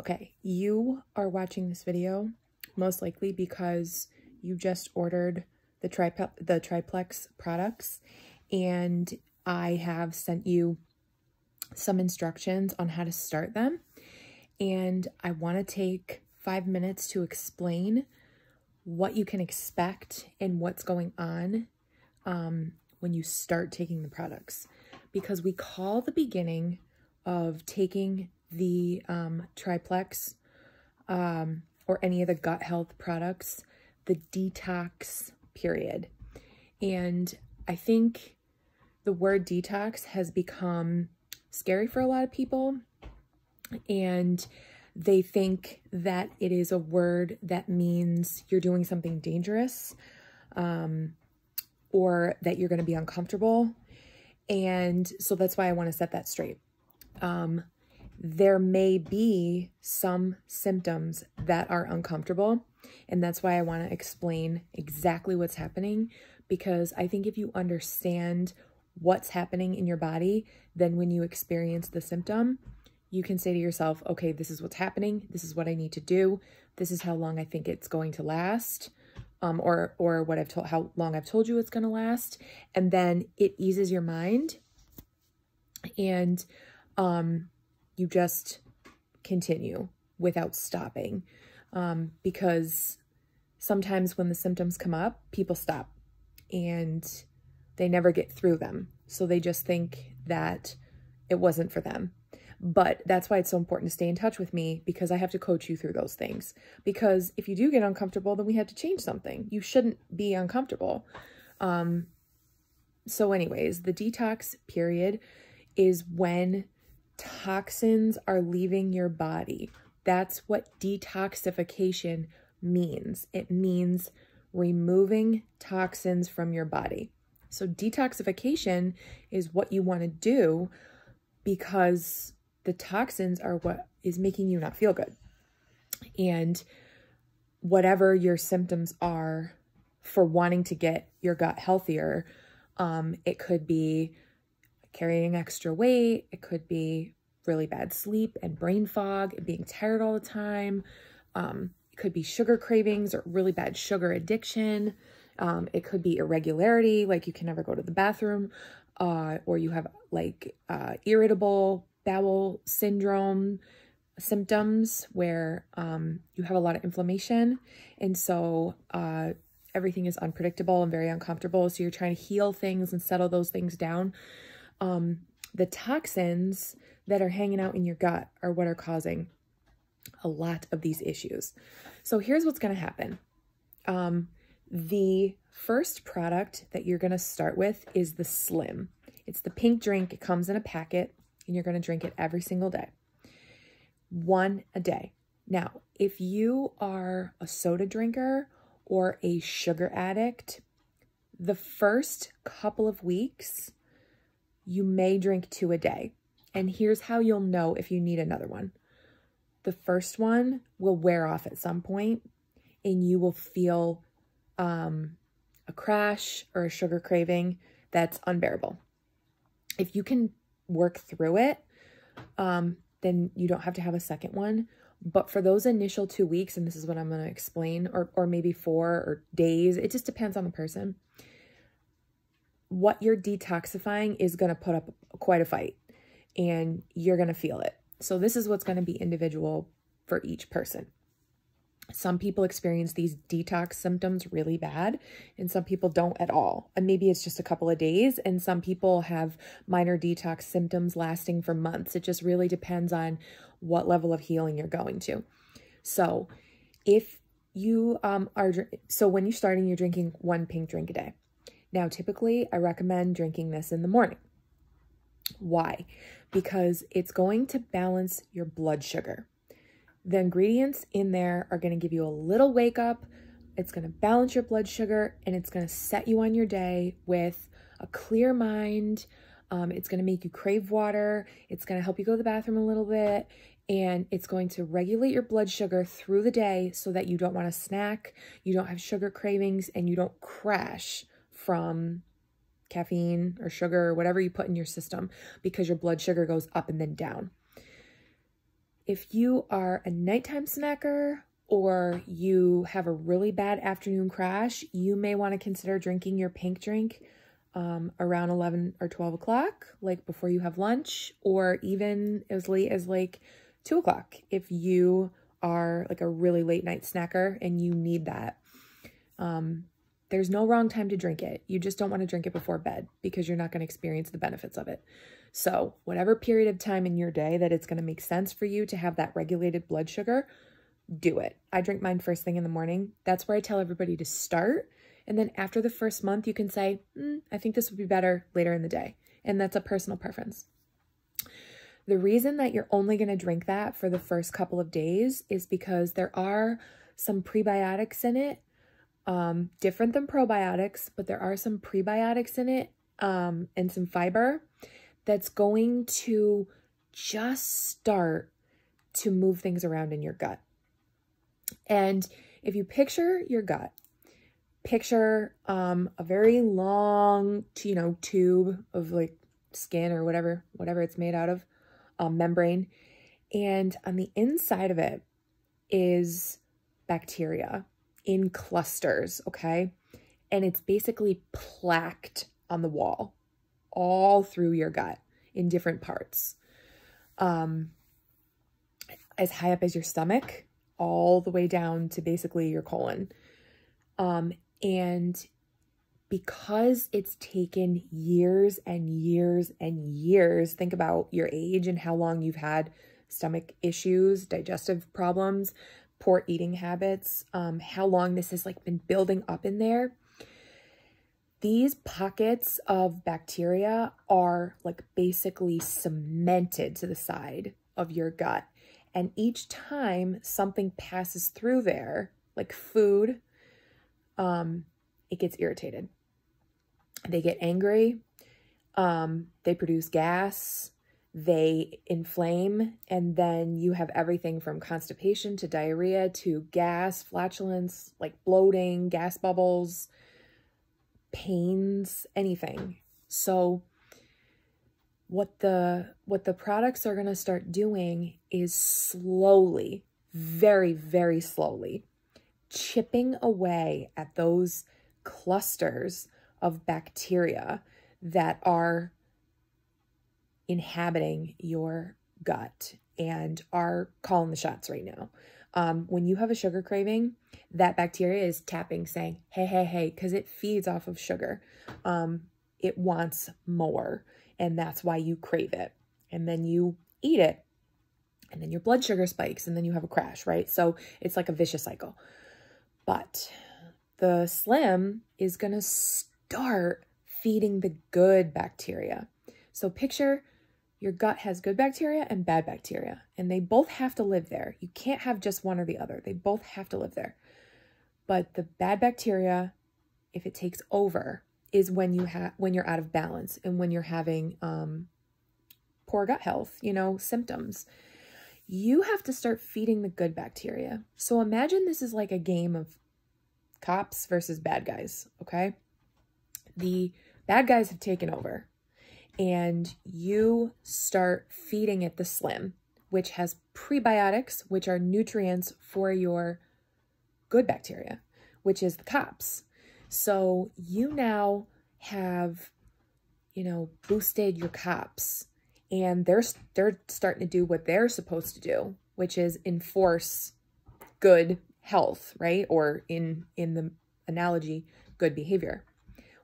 Okay, you are watching this video most likely because you just ordered the Triplex products, and I have sent you some instructions on how to start them. And I want to take 5 minutes to explain what you can expect and what's going on when you start taking the products. Because we call the beginning of taking the Triplex or any of the gut health products the detox period. And I think the word detox has become scary for a lot of people, and they think that it is a word that means you're doing something dangerous, or that you're going to be uncomfortable. And so that's why I want to set that straight. There may be some symptoms that are uncomfortable, and that's why I want to explain exactly what's happening, because I think if you understand what's happening in your body, then when you experience the symptom, you can say to yourself, okay, this is what's happening. This is what I need to do. This is how long I think it's going to last, or what I've told, how long I've told you it's going to last. And then it eases your mind, and you just continue without stopping. Because sometimes when the symptoms come up, people stop and they never get through them. So they just think that it wasn't for them. But that's why it's so important to stay in touch with me, because I have to coach you through those things. Because if you do get uncomfortable, then we have to change something. You shouldn't be uncomfortable. So anyways, the detox period is when toxins are leaving your body. That's what detoxification means. It means removing toxins from your body. So detoxification is what you want to do, because the toxins are what is making you not feel good. And whatever your symptoms are for wanting to get your gut healthier, it could be carrying extra weight. It could be really bad sleep and brain fog and being tired all the time. It could be sugar cravings or really bad sugar addiction. It could be irregularity, like you can never go to the bathroom, or you have like irritable bowel syndrome symptoms where you have a lot of inflammation. And so everything is unpredictable and very uncomfortable. So you're trying to heal things and settle those things down. The toxins that are hanging out in your gut are what are causing a lot of these issues. So here's what's going to happen. The first product that you're going to start with is the Slim. It's the pink drink. It comes in a packet, and you're going to drink it every single day. 1 a day. Now, if you are a soda drinker or a sugar addict, the first couple of weeks, you may drink 2 a day. And here's how you'll know if you need another one. The first one will wear off at some point, and you will feel a crash or a sugar craving that's unbearable. If you can work through it, then you don't have to have a second one. But for those initial 2 weeks, and this is what I'm going to explain, or maybe 4 or days, it just depends on the person. What you're detoxifying is going to put up quite a fight, and you're going to feel it. So this is what's going to be individual for each person. Some people experience these detox symptoms really bad, and some people don't at all. And maybe it's just a couple of days, and some people have minor detox symptoms lasting for months. It just really depends on what level of healing you're going to. So if you so when you're starting, you're drinking 1 pink drink a day. Now, typically, I recommend drinking this in the morning. Why? Because it's going to balance your blood sugar. The ingredients in there are going to give you a little wake up. It's going to balance your blood sugar, and it's going to set you on your day with a clear mind. It's going to make you crave water. It's going to help you go to the bathroom a little bit, and it's going to regulate your blood sugar through the day so that you don't want to snack, you don't have sugar cravings, and you don't crash from caffeine or sugar or whatever you put in your system, because your blood sugar goes up and then down. if you are a nighttime snacker or you have a really bad afternoon crash, you may want to consider drinking your pink drink around 11 or 12 o'clock, like before you have lunch, or even as late as like 2 o'clock if you are like a really late night snacker and you need that. There's no wrong time to drink it. You just don't want to drink it before bed because you're not going to experience the benefits of it. So whatever period of time in your day that it's going to make sense for you to have that regulated blood sugar, do it. I drink mine first thing in the morning. That's where I tell everybody to start. And then after the first month, you can say, I think this would be better later in the day. And that's a personal preference. The reason that you're only going to drink that for the first couple of days is because there are some prebiotics in it, different than probiotics, but there are some prebiotics in it, and some fiber that's going to just start to move things around in your gut. And if you picture your gut, picture a very long, tube of like skin or whatever it's made out of, membrane. And on the inside of it is bacteria in clusters, okay? And it's basically plaqued on the wall all through your gut in different parts. As high up as your stomach, all the way down to basically your colon. And because it's taken years and years and years, think about your age and how long you've had stomach issues, digestive problems, poor eating habits, how long this has like been building up in there. These pockets of bacteria are like basically cemented to the side of your gut. And each time something passes through there, like food, it gets irritated. They get angry. They produce gas. They inflame. And then you have everything from constipation to diarrhea to gas, flatulence, like bloating, gas bubbles, pains, anything. So what the products are going to start doing is slowly, very, very slowly, chipping away at those clusters of bacteria that are inhabiting your gut and are calling the shots right now. When you have a sugar craving, that bacteria is tapping, saying, hey, hey, hey, because it feeds off of sugar. It wants more. And that's why you crave it. And then you eat it. And then your blood sugar spikes. And then you have a crash, right? So it's like a vicious cycle. But the Slim is going to start feeding the good bacteria. So picture your gut has good bacteria and bad bacteria. And they both have to live there. You can't have just one or the other. They both have to live there. But the bad bacteria, if it takes over, is when you're out of balance and when you're having poor gut health, symptoms. You have to start feeding the good bacteria. So imagine this is like a game of cops versus bad guys, okay? The bad guys have taken over and you start feeding it the Slim, which has prebiotics, which are nutrients for your good bacteria, which is the cops. So you now have, boosted your cops and they're starting to do what they're supposed to do, which is enforce good health, right? Or in the analogy, good behavior.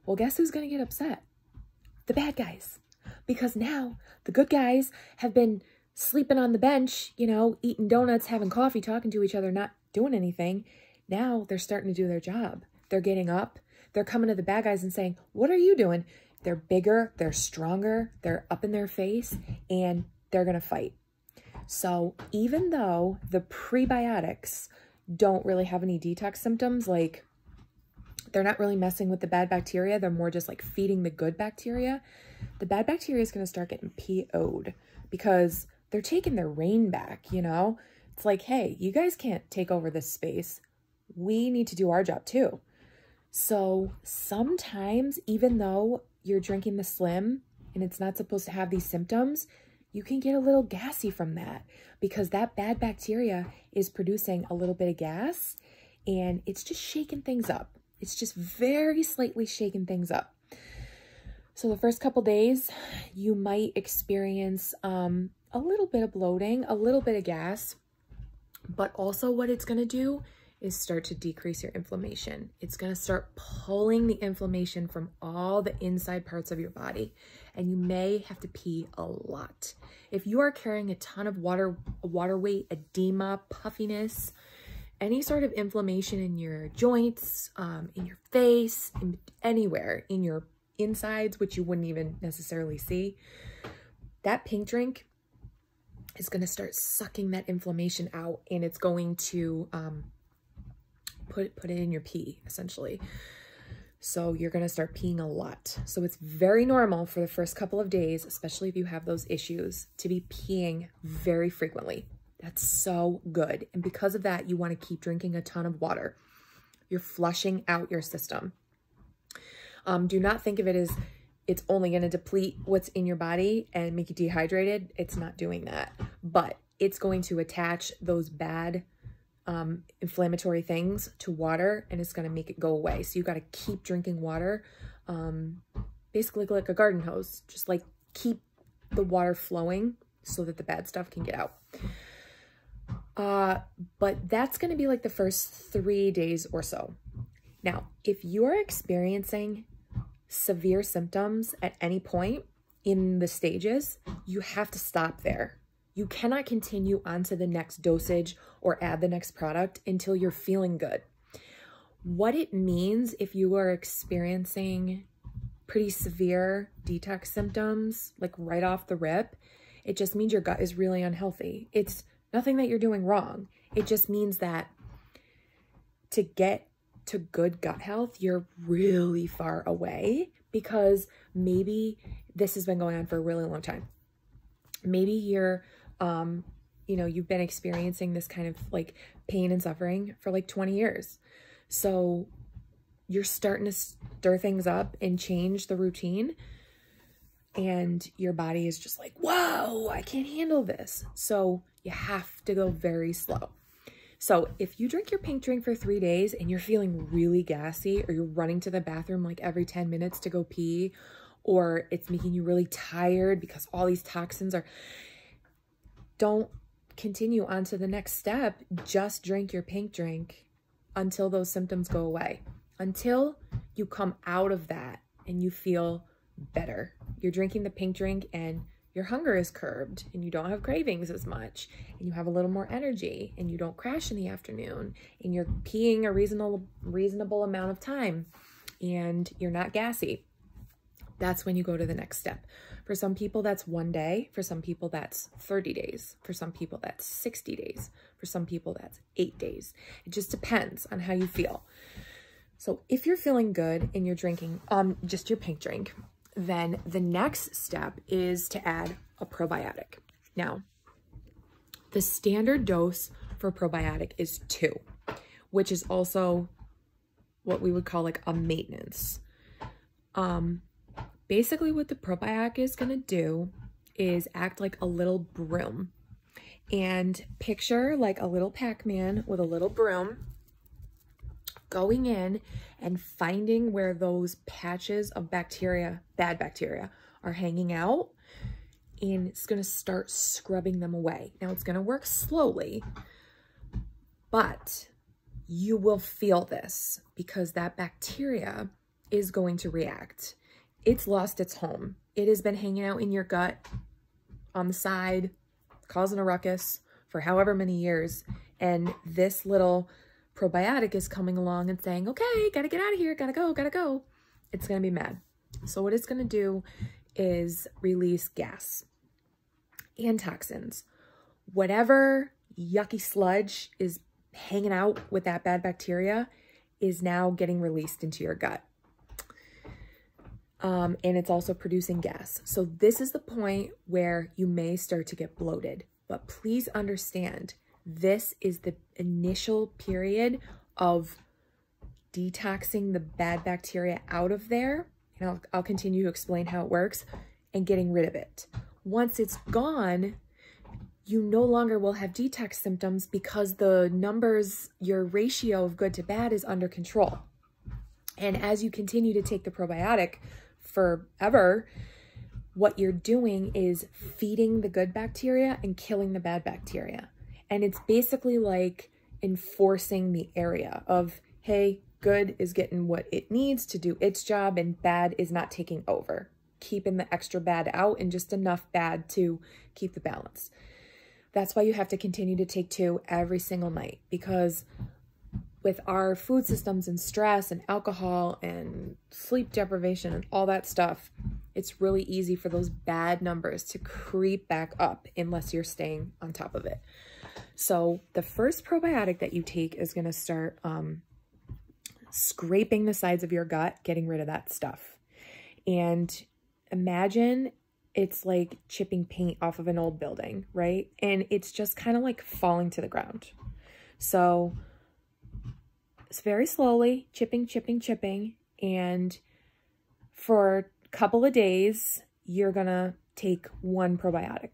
Well, guess who's going to get upset? The bad guys. Because now the good guys have been sleeping on the bench, eating donuts, having coffee, talking to each other, not doing anything. Now they're starting to do their job. They're getting up. They're coming to the bad guys and saying, what are you doing? They're bigger. They're stronger. They're up in their face and they're going to fight. So even though the prebiotics don't really have any detox symptoms, like they're not really messing with the bad bacteria. They're more just like feeding the good bacteria. The bad bacteria is going to start getting PO'd because they're taking their reign back, It's like, hey, you guys can't take over this space. We need to do our job too. So sometimes, even though you're drinking the Slim and it's not supposed to have these symptoms, you can get a little gassy from that because that bad bacteria is producing a little bit of gas and it's just shaking things up. It's just very slightly shaking things up. So the first couple days, you might experience a little bit of bloating, a little bit of gas, but also what it's going to do is start to decrease your inflammation. It's going to start pulling the inflammation from all the inside parts of your body, and you may have to pee a lot. If you are carrying a ton of water weight, edema, puffiness, any sort of inflammation in your joints, in your face, anywhere, in your insides, which you wouldn't even necessarily see, that pink drink is going to start sucking that inflammation out, and it's going to put it in your pee, essentially. So you're going to start peeing a lot. So it's very normal for the first couple of days, especially if you have those issues, to be peeing very frequently. That's so good. And because of that, you want to keep drinking a ton of water. You're flushing out your system. Do not think of it as it's only going to deplete what's in your body and make you dehydrated. It's not doing that, but it's going to attach those bad inflammatory things to water, and it's going to make it go away. So you got to keep drinking water, basically like a garden hose, just like keep the water flowing so that the bad stuff can get out. But that's going to be like the first 3 days or so. Now, if you are experiencing severe symptoms at any point in the stages, you have to stop there. You cannot continue on to the next dosage or add the next product until you're feeling good. What it means if you are experiencing pretty severe detox symptoms, like right off the rip, it just means your gut is really unhealthy. It's nothing that you're doing wrong. It just means that to get to good gut health, you're really far away because maybe this has been going on for a really long time. Maybe you're, you've been experiencing this kind of like pain and suffering for like 20 years. So you're starting to stir things up and change the routine, and your body is just like, whoa, I can't handle this. So you have to go very slow. So if you drink your pink drink for 3 days and you're feeling really gassy, or you're running to the bathroom like every 10 minutes to go pee, or it's making you really tired because all these toxins are, don't continue on to the next step. Just drink your pink drink until those symptoms go away, until you come out of that and you feel better. You're drinking the pink drink and your hunger is curbed and you don't have cravings as much, and you have a little more energy, and you don't crash in the afternoon, and you're peeing a reasonable amount of time, and you're not gassy. That's when you go to the next step. For some people, that's 1 day. For some people, that's 30 days. For some people, that's 60 days. For some people, that's 8 days. It just depends on how you feel. So if you're feeling good and you're drinking just your pink drink, then the next step is to add a probiotic. Now, the standard dose for probiotic is 2, which is also what we would call like a maintenance. Basically what the probiotic is going to do is act like a little broom. And picture like a little Pac-Man with a little broom going in and finding where those patches of bacteria, bad bacteria, are hanging out, and it's going to start scrubbing them away. Now, it's going to work slowly, but you will feel this because that bacteria is going to react. It's lost its home. It has been hanging out in your gut, on the side, causing a ruckus for however many years, and this little probiotic is coming along and saying, okay, gotta get out of here, gotta go. It's gonna be mad. So what it's gonna do is release gas and toxins. Whatever yucky sludge is hanging out with that bad bacteria is now getting released into your gut. And it's also producing gas. So this is the point where you may start to get bloated, but please understand, this is the initial period of detoxing the bad bacteria out of there. And I'll continue to explain how it works, and getting rid of it. Once it's gone, you no longer will have detox symptoms because the numbers, your ratio of good to bad is under control. And as you continue to take the probiotic forever, what you're doing is feeding the good bacteria and killing the bad bacteria. And it's basically like enforcing the area of, hey, good is getting what it needs to do its job and bad is not taking over. Keeping the extra bad out and just enough bad to keep the balance. That's why you have to continue to take 2 every single night, because with our food systems and stress and alcohol and sleep deprivation and all that stuff, it's really easy for those bad numbers to creep back up unless you're staying on top of it. So the first probiotic that you take is going to start scraping the sides of your gut, getting rid of that stuff. And imagine it's like chipping paint off of an old building, right? And it's just kind of like falling to the ground. So it's very slowly chipping, chipping, chipping. And for a couple of days, you're going to take 1 probiotic.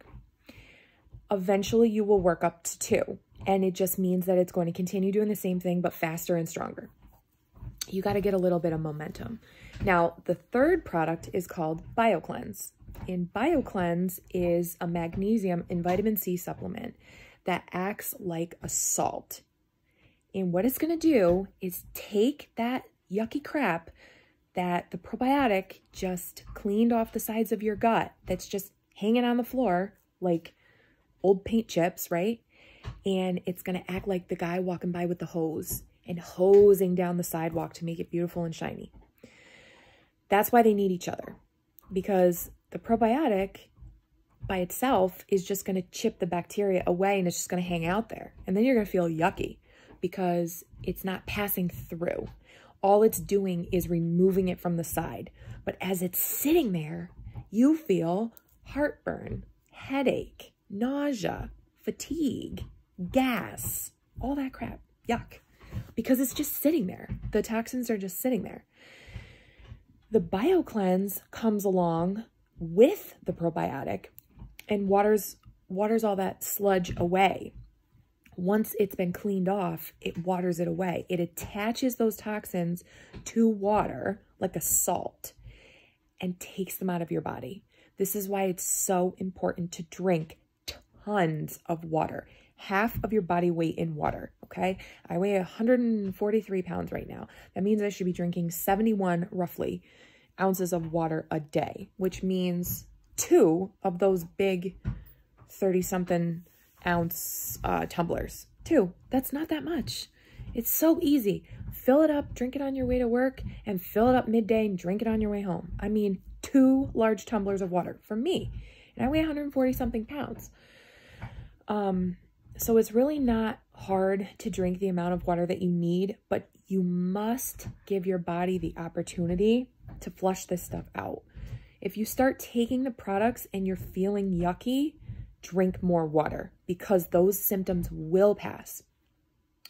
Eventually, you will work up to 2. And it just means that it's going to continue doing the same thing, but faster and stronger. You got to get a little bit of momentum. Now, the third product is called Biocleanse. And Biocleanse is a magnesium and vitamin C supplement that acts like a salt. And what it's going to do is take that yucky crap that the probiotic just cleaned off the sides of your gut that's just hanging on the floor like old paint chips, right? And it's going to act like the guy walking by with the hose and hosing down the sidewalk to make it beautiful and shiny. That's why they need each other, because the probiotic by itself is just going to chip the bacteria away and it's just going to hang out there. And then you're going to feel yucky because it's not passing through. All it's doing is removing it from the side. But as it's sitting there, you feel heartburn, headache, nausea, fatigue, gas, all that crap. Yuck. Because it's just sitting there. The toxins are just sitting there. The Biocleanse comes along with the probiotic and waters all that sludge away. Once it's been cleaned off, it waters it away. It attaches those toxins to water like a salt and takes them out of your body. This is why it's so important to drink tons of water. Half of your body weight in water, okay? I weigh 143 pounds right now. That means I should be drinking 71, roughly, ounces of water a day, which means 2 of those big 30-something ounce tumblers. 2. That's not that much. It's so easy. Fill it up, drink it on your way to work, and fill it up midday and drink it on your way home. I mean, 2 large tumblers of water for me. And I weigh 140-something pounds. So it's really not hard to drink the amount of water that you need, but you must give your body the opportunity to flush this stuff out. If you start taking the products and you're feeling yucky, drink more water because those symptoms will pass.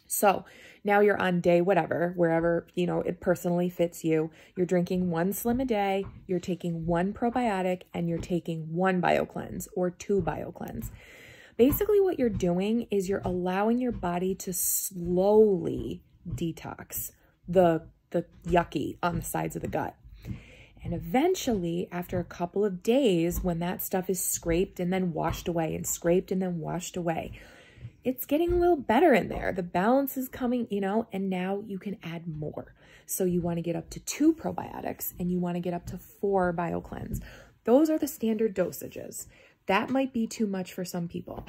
So now you're on day whatever, wherever, you know, it personally fits you. You're drinking 1 Slim a day, you're taking 1 probiotic, and you're taking 1 Biocleanse or 2 Biocleanse. Basically what you're doing is you're allowing your body to slowly detox the yucky on the sides of the gut. And eventually, after a couple of days, when that stuff is scraped and then washed away and scraped and then washed away, it's getting a little better in there. The balance is coming, you know, and now you can add more. So you want to get up to 2 probiotics and you want to get up to 4 Biocleanse. Those are the standard dosages. That might be too much for some people.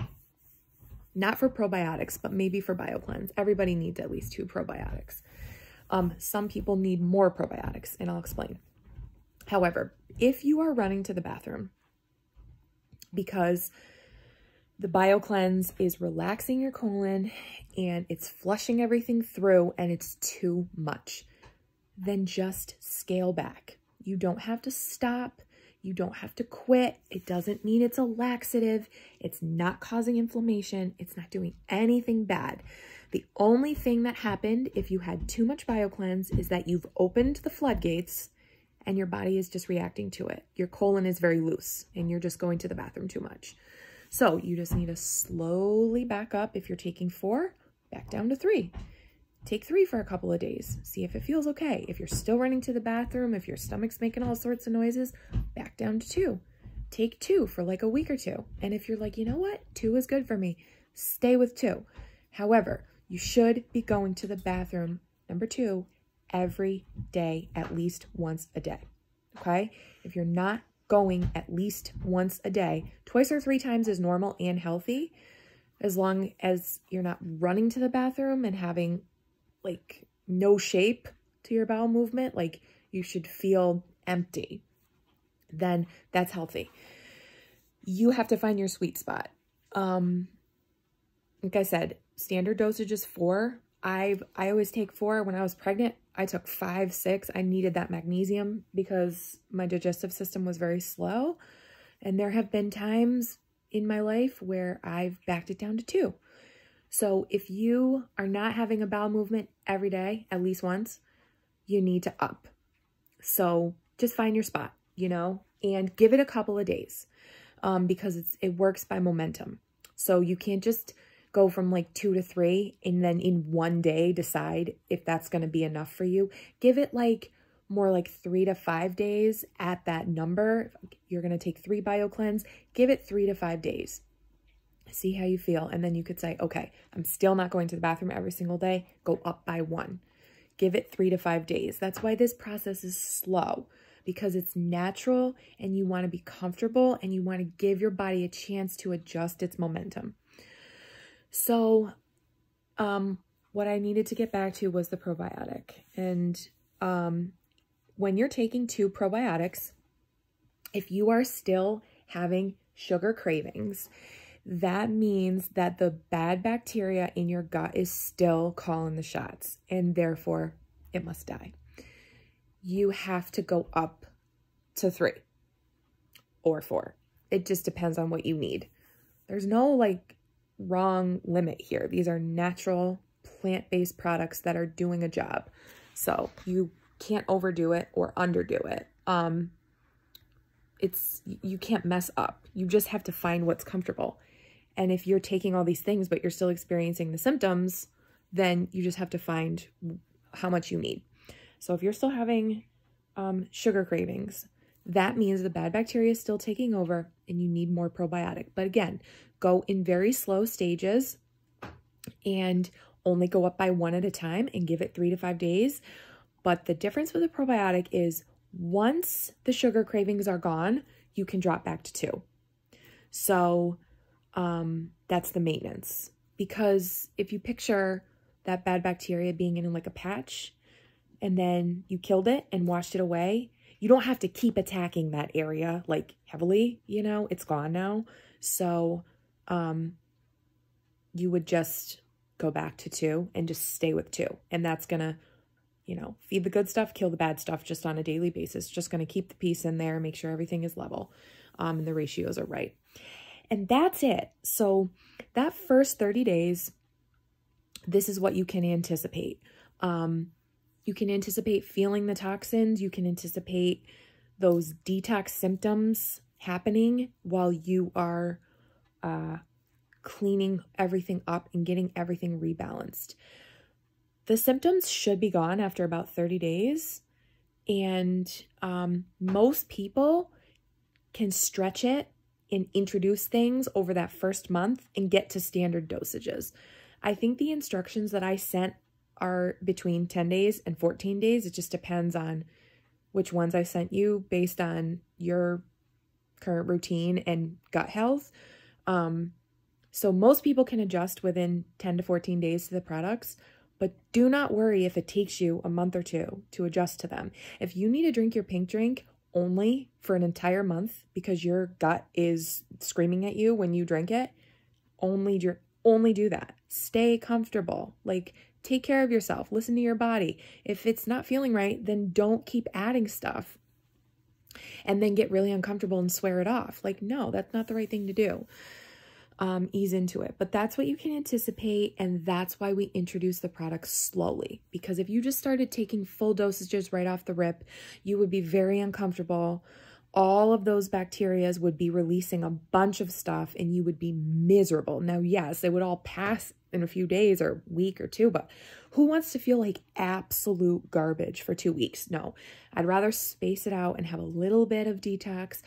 Not for probiotics, but maybe for Biocleanse. Everybody needs at least 2 probiotics. Some people need more probiotics, and I'll explain. However, if you are running to the bathroom because the Biocleanse is relaxing your colon and it's flushing everything through and it's too much, then just scale back. You don't have to stop. You don't have to quit. It doesn't mean it's a laxative. It's not causing inflammation. It's not doing anything bad. The only thing that happened if you had too much Biocleanse is that you've opened the floodgates and your body is just reacting to it. Your colon is very loose and you're just going to the bathroom too much. So you just need to slowly back up. If you're taking 4, back down to 3. Take 3 for a couple of days. See if it feels okay. If you're still running to the bathroom, if your stomach's making all sorts of noises, back down to 2. Take 2 for like a week or 2. And if you're like, you know what, 2 is good for me, stay with 2. However, you should be going to the bathroom, number 2, every day, at least once a day. Okay? If you're not going at least once a day, 2 or 3 times is normal and healthy, as long as you're not running to the bathroom and having like no shape to your bowel movement, like you should feel empty, then that's healthy. You have to find your sweet spot. Like I said, standard dosage is 4. I always take 4. When I was pregnant, I took 5, 6. I needed that magnesium because my digestive system was very slow. And there have been times in my life where I've backed it down to 2. So if you are not having a bowel movement every day, at least once, you need to up. So just find your spot, you know, and give it a couple of days because it works by momentum. So you can't just go from like 2 to 3 and then in one day decide if that's going to be enough for you. Give it like more like 3 to 5 days at that number. You're going to take 3 Biocleanse, give it 3 to 5 days. See how you feel. And then you could say, okay, I'm still not going to the bathroom every single day. Go up by 1. Give it 3 to 5 days. That's why this process is slow, because it's natural and you want to be comfortable and you want to give your body a chance to adjust its momentum. So what I needed to get back to was the probiotic. And when you're taking 2 probiotics, if you are still having sugar cravings, that means that the bad bacteria in your gut is still calling the shots, and therefore it must die. You have to go up to 3 or 4. It just depends on what you need. There's no like wrong limit here. These are natural plant-based products that are doing a job. So you can't overdo it or underdo it. You can't mess up. You just have to find what's comfortable. And if you're taking all these things, but you're still experiencing the symptoms, then you just have to find how much you need. So if you're still having sugar cravings, that means the bad bacteria is still taking over and you need more probiotic. But again, go in very slow stages and only go up by 1 at a time and give it 3 to 5 days. But the difference with a probiotic is once the sugar cravings are gone, you can drop back to 2. So that's the maintenance. Because if you picture that bad bacteria being in like a patch and then you killed it and washed it away, you don't have to keep attacking that area like heavily, you know, it's gone now. So you would just go back to 2 and just stay with 2. And that's going to, you know, feed the good stuff, kill the bad stuff just on a daily basis. Just going to keep the peace in there, make sure everything is level and the ratios are right. And that's it. So that first 30 days, this is what you can anticipate. You can anticipate feeling the toxins. You can anticipate those detox symptoms happening while you are cleaning everything up and getting everything rebalanced. The symptoms should be gone after about 30 days. And most people can stretch it and introduce things over that first month and get to standard dosages. I think the instructions that I sent are between 10 days and 14 days. It just depends on which ones I sent you based on your current routine and gut health. So most people can adjust within 10 to 14 days to the products, but do not worry if it takes you a month or 2 to adjust to them. If you need to drink your pink drink only for an entire month because your gut is screaming at you when you drink it, only do that. Stay comfortable. Like, take care of yourself. Listen to your body. If it's not feeling right, then don't keep adding stuff and then get really uncomfortable and swear it off. Like, no, that's not the right thing to do. ease into it. But that's what you can anticipate, and that's why we introduce the product slowly. Because if you just started taking full dosages right off the rip, you would be very uncomfortable. All of those bacteria would be releasing a bunch of stuff, and you would be miserable. Now, yes, it would all pass in a few days or a week or two, but who wants to feel like absolute garbage for 2 weeks? No, I'd rather space it out and have a little bit of detox,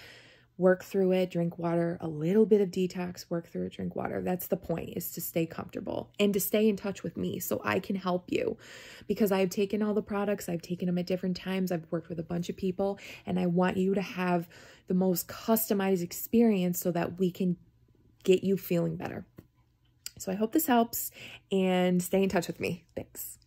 work through it, drink water, a little bit of detox, work through it, drink water. That's the point, is to stay comfortable and to stay in touch with me so I can help you, because I've taken all the products, I've taken them at different times, I've worked with a bunch of people, and I want you to have the most customized experience so that we can get you feeling better. So I hope this helps, and stay in touch with me. Thanks.